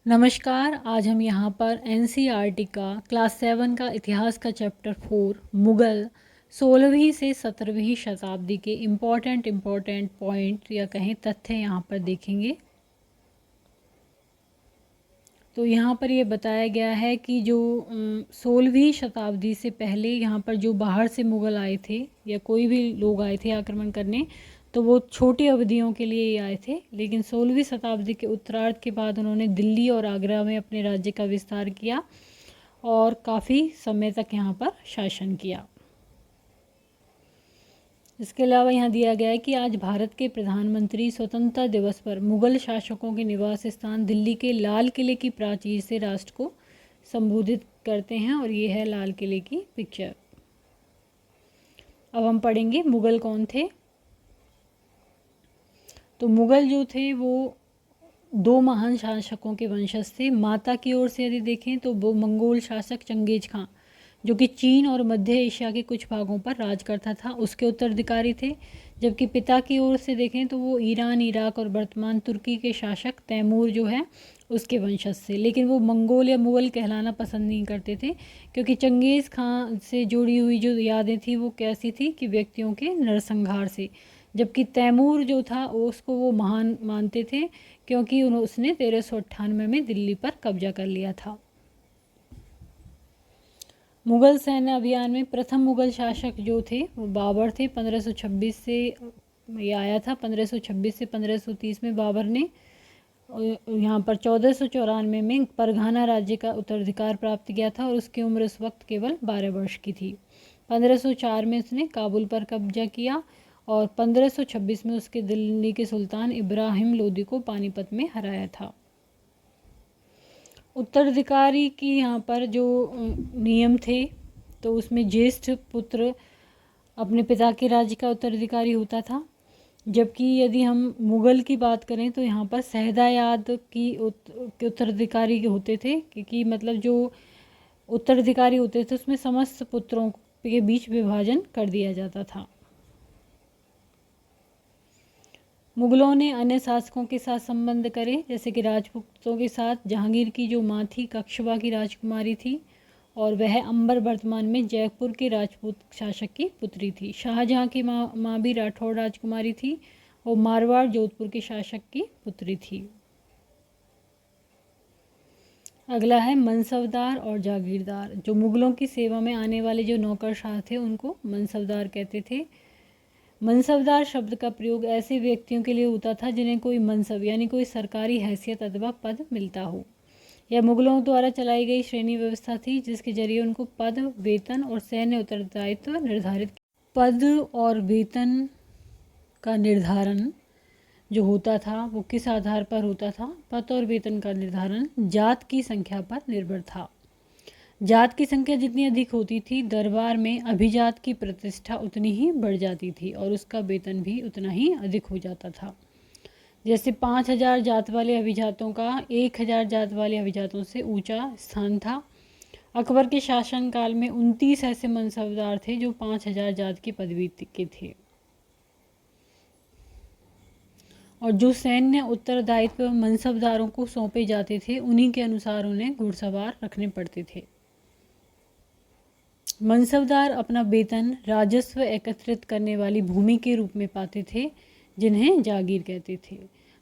नमस्कार। आज हम यहाँ पर एनसीईआरटी का क्लास 7 का इतिहास का चैप्टर 4 मुग़ल 16वीं से 17वीं शताब्दी के इम्पॉर्टेंट पॉइंट या कहें तथ्य यहाँ पर देखेंगे। तो यहाँ पर ये बताया गया है कि जो 16वीं शताब्दी से पहले यहाँ पर जो बाहर से मुग़ल आए थे या कोई भी लोग आए थे आक्रमण करने, तो वो छोटी अवधियों के लिए ही आए थे। लेकिन 16वीं शताब्दी के उत्तरार्ध के बाद उन्होंने दिल्ली और आगरा में अपने राज्य का विस्तार किया और काफ़ी समय तक यहाँ पर शासन किया। इसके अलावा यहाँ दिया गया है कि आज भारत के प्रधानमंत्री स्वतंत्रता दिवस पर मुग़ल शासकों के निवास स्थान दिल्ली के लाल किले की प्राचीर से राष्ट्र को संबोधित करते हैं और ये है लाल किले की पिक्चर। अब हम पढ़ेंगे मुग़ल कौन थे। तो मुग़ल जो थे वो दो महान शासकों के वंशज थे। माता की ओर से यदि देखें तो वो मंगोल शासक चंगेज खां, जो कि चीन और मध्य एशिया के कुछ भागों पर राज करता था, उसके उत्तराधिकारी थे। जबकि पिता की ओर से देखें तो वो ईरान, इराक और वर्तमान तुर्की के शासक तैमूर जो है उसके वंशज थे। लेकिन वो मंगोल या मुग़ल कहलाना पसंद नहीं करते थे, क्योंकि चंगेज़ खां से जुड़ी हुई जो यादें थी वो कैसी थी कि व्यक्तियों के नरसंहार से। जबकि तैमूर जो था उसको वो महान मानते थे, क्योंकि उसने 1398 में दिल्ली पर कब्जा कर लिया था। मुग़ल सैन्य अभियान में प्रथम मुग़ल शासक जो थे वो बाबर थे। 1526 से ये आया था। 1526 से 1530 में बाबर ने यहाँ पर 1494 में परघाना राज्य का उत्तराधिकार प्राप्त किया था और उसकी उम्र उस वक्त केवल 12 वर्ष की थी। 1504 में उसने काबुल पर कब्जा किया और 1526 में उसके दिल्ली के सुल्तान इब्राहिम लोदी को पानीपत में हराया था। उत्तराधिकारी की यहाँ पर जो नियम थे तो उसमें ज्येष्ठ पुत्र अपने पिता के राज्य का उत्तराधिकारी होता था। जबकि यदि हम मुग़ल की बात करें तो यहाँ पर शहजायाद की उत्तराधिकारी होते थे, क्योंकि मतलब जो उत्तराधिकारी होते थे उसमें समस्त पुत्रों के बीच विभाजन कर दिया जाता था। मुग़लों ने अन्य शासकों के साथ संबंध करे, जैसे कि राजपूतों के साथ। जहांगीर की जो माँ थी कक्षबा की राजकुमारी थी और वह अंबर वर्तमान में जयपुर के राजपूत शासक की पुत्री थी। शाहजहां की माँ भी राठौड़ राजकुमारी थी और मारवाड़ जोधपुर के शासक की पुत्री थी। अगला है मनसबदार और जागीरदार। जो मुग़लों की सेवा में आने वाले जो नौकरशाह थे उनको मनसबदार कहते थे। मनसबदार शब्द का प्रयोग ऐसे व्यक्तियों के लिए होता था जिन्हें कोई मनसब यानी कोई सरकारी हैसियत अथवा पद मिलता हो। यह मुग़लों द्वारा चलाई गई श्रेणी व्यवस्था थी, जिसके जरिए उनको पद, वेतन और सैन्य उत्तरदायित्व निर्धारित। पद और वेतन का निर्धारण जो होता था वो किस आधार पर होता था? पद और वेतन का निर्धारण जात की संख्या पर निर्भर था। जात की संख्या जितनी अधिक होती थी, दरबार में अभिजात की प्रतिष्ठा उतनी ही बढ़ जाती थी और उसका वेतन भी उतना ही अधिक हो जाता था। जैसे 5000 जात वाले अभिजातों का 1000 जात वाले अभिजातों से ऊंचा स्थान था। अकबर के शासनकाल में 29 ऐसे मनसबदार थे जो 5000 जात की पदवी के थे और जो सैन्य उत्तरदायित्व मनसबदारों को सौंपे जाते थे उन्हीं के अनुसार उन्हें घुड़सवार रखने पड़ते थे। मनसबदार अपना वेतन राजस्व एकत्रित करने वाली भूमि के रूप में पाते थे, जिन्हें जागीर कहते थे।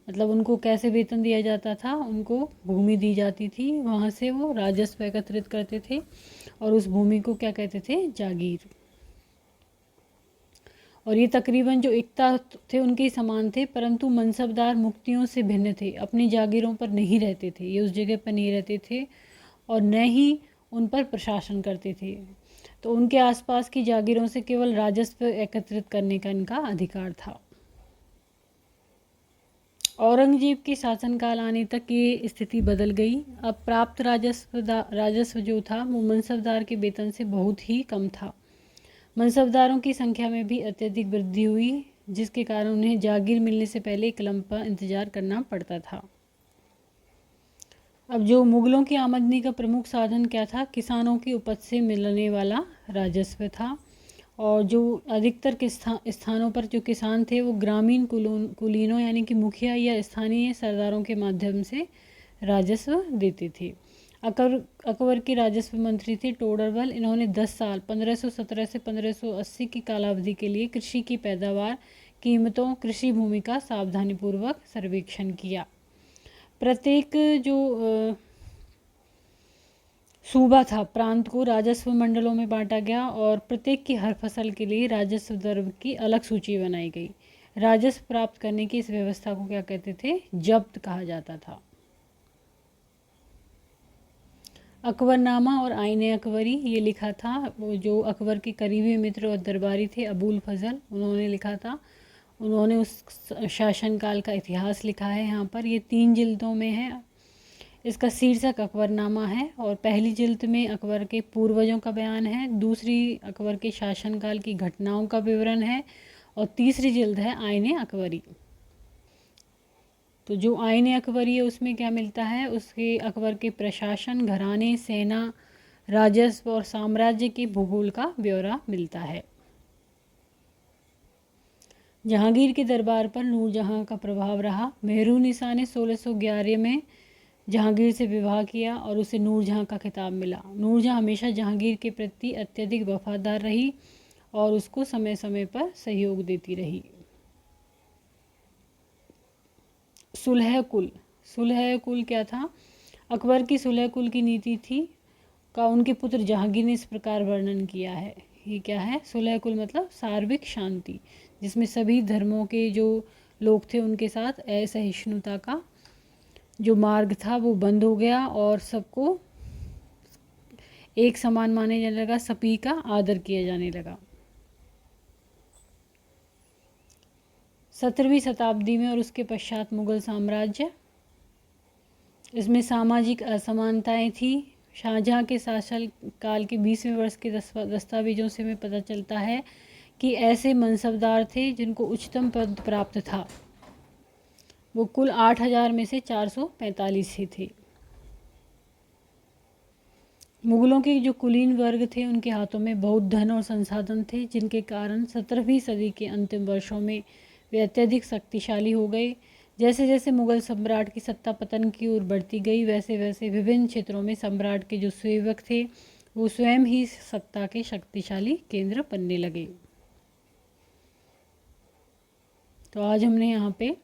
मतलब उनको कैसे वेतन दिया जाता था? उनको भूमि दी जाती थी, वहाँ से वो राजस्व एकत्रित करते थे और उस भूमि को क्या कहते थे? जागीर। और ये तकरीबन जो एकता थे उनके समान थे, परंतु मनसबदार मुक्तियों से भिन्न थे। अपनी जागीरों पर नहीं रहते थे, ये उस जगह पर नहीं रहते थे और न ही उन पर प्रशासन करते थे। तो उनके आसपास की जागीरों से केवल राजस्व एकत्रित करने का इनका अधिकार था। औरंगजेब के शासनकाल आने तक ये स्थिति बदल गई। अब प्राप्त राजस्व जो था वो मनसबदार के वेतन से बहुत ही कम था। मनसबदारों की संख्या में भी अत्यधिक वृद्धि हुई, जिसके कारण उन्हें जागीर मिलने से पहले एक लंबा इंतजार करना पड़ता था। अब जो मुग़लों की आमदनी का प्रमुख साधन क्या था? किसानों की उपज से मिलने वाला राजस्व था और जो अधिकतर के स्थानों पर जो किसान थे वो ग्रामीण कुलीनों यानी कि मुखिया या स्थानीय सरदारों के माध्यम से राजस्व देते थे। अकबर के राजस्व मंत्री थे टोडरमल। इन्होंने 10 साल 1517 से 1580 की कालावधि के लिए कृषि की पैदावार, कीमतों, कृषि भूमि का सावधानीपूर्वक सर्वेक्षण किया। प्रत्येक जो सूबा था, प्रांत को राजस्व मंडलों में बांटा गया और प्रत्येक की हर फसल के लिए राजस्व दर की अलग सूची बनाई गई। राजस्व प्राप्त करने की इस व्यवस्था को क्या कहते थे? जब्त कहा जाता था। अकबरनामा और आईने अकबरी ये लिखा था जो अकबर के करीबी मित्र और दरबारी थे अबुल फजल, उन्होंने लिखा था। उन्होंने उस शासनकाल का इतिहास लिखा है। यहाँ पर ये 3 जिल्दों में है। इसका शीर्षक अकबरनामा है और पहली जिल्द में अकबर के पूर्वजों का बयान है, दूसरी अकबर के शासनकाल की घटनाओं का विवरण है और तीसरी जिल्द है आईने अकबरी। तो जो आईने अकबरी है उसमें क्या मिलता है? उसके अकबर के प्रशासन, घराने, सेना, राजस्व और साम्राज्य के भूगोल का ब्यौरा मिलता है। जहांगीर के दरबार पर नूरजहां का प्रभाव रहा। मेहरुनिसा ने 1611 में जहांगीर से विवाह किया और उसे नूरजहां का खिताब मिला। नूरजहां हमेशा जहांगीर के प्रति अत्यधिक वफादार रही और उसको समय समय पर सहयोग देती रही। सुलह कुल क्या था? अकबर की सुलह कुल की नीति थी का उनके पुत्र जहांगीर ने इस प्रकार वर्णन किया है। ये क्या है? सुलह कुल मतलब सार्विक शांति, जिसमें सभी धर्मों के जो लोग थे उनके साथ असहिष्णुता का जो मार्ग था वो बंद हो गया और सबको एक समान माने जाने लगा, सभी का आदर किया जाने लगा। 17वीं शताब्दी में और उसके पश्चात मुगल साम्राज्य, इसमें सामाजिक असमानताएं थी। शाहजहां के शासन काल के 20वें वर्ष के दस्तावेजों से हमें पता चलता है कि ऐसे मनसबदार थे जिनको उच्चतम पद प्राप्त था, वो कुल 8000 में से 445 ही थे। मुगलों के जो कुलीन वर्ग थे उनके हाथों में बहुत धन और संसाधन थे, जिनके कारण 17वीं सदी के अंतिम वर्षों में वे अत्यधिक शक्तिशाली हो गए। जैसे जैसे मुगल सम्राट की सत्ता पतन की ओर बढ़ती गई, वैसे वैसे विभिन्न क्षेत्रों में सम्राट के जो सेवक थे वो स्वयं ही सत्ता के शक्तिशाली केंद्र बनने लगे। तो आज हमने यहाँ पे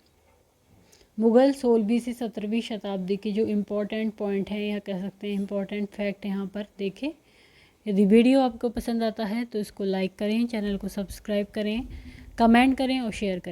मुगल 16वीं से 17वीं शताब्दी के जो इम्पोर्टेंट पॉइंट हैं या कह सकते हैं इम्पोर्टेंट फैक्ट यहाँ पर देखे। यदि वीडियो आपको पसंद आता है तो इसको लाइक करें, चैनल को सब्सक्राइब करें, कमेंट करें और शेयर करें।